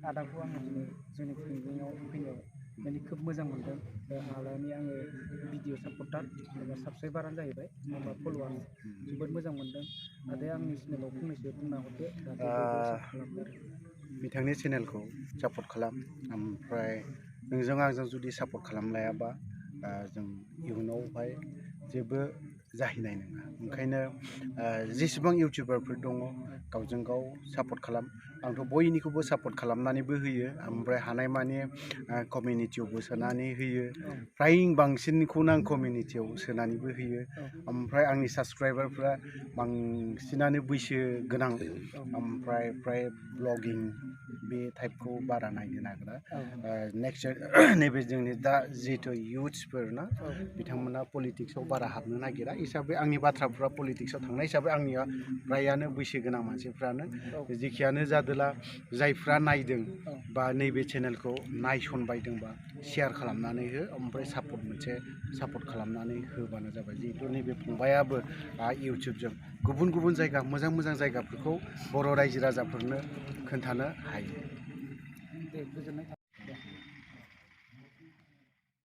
आदाखौ आङो दिनै जोंनि खुंगिङाव फैनायाव माने खोब मोजां मोनदों। आदानि आङो भिडिअ सापर्टार एबा साबसक्राइबारानो जाहैबाय एबा फल'वार जोबोद मोजां मोनदों। आदाया आंनि चेनेलाव फंनैसो बुंना हरदो जाहाथे बयबो सापर्ट खालामो। बिथांनि चेनेलखौ सापर्ट खालाम, ओमफ्राय नोंजों आंजों जुदि सापर्ट खालामलायाबा जों इयुनावहाय जेबो जाहैनाय नङा। ओंखायनो जेसेबां इउटिउबारफोर दङ गावजों गाव सापर्ट खालाम। आंथ' बयनिखौबो सापर्ट खालामनानैबो होयो, ओमफ्राय हानायमानि कमिउनिटियावबो सोनानै होयो। फ्राय बांसिनखौनो आं कमिउनिटियाव सोनानैबो होयो। ओमफ्राय आंनि साबसक्राइबारफ्रा बांसिनानो बैसो गोनां, ओमफ्राय फ्राय ब्लगिं बे टाइपखौ बारा नायनो नागिरा। नेक्स्ट नैबे जोंनि दा जिहेथु इयुथ्सफोर ना, बिथांमोना पलिटिक्सआव बारा हाबनो नागिरा हिसाबै आंनि बाथ्राफ्रा पलिटिक्सआव थांनाय हिसाबै आंनिया फ्रायानो बैसो गोनां मानसिफ्रानो जेखियानो जादोला जायफ्रा नायदों बा नैबे चेनेलखौ नायसनबायदोंबा शेयार खालामनानै हो, ओमफ्राय मोनसे सापर्ट खालामनानै होबानो जाबाय। जिहेथु नैबे फंबायाबो इउटुबजों गुबुन गुबुन जायगा मोजां मोजां जायगाफोरखौ बर' रायजो राजाफोरनो खोन्थानो हायो। दे गोजोननाय थाबाय।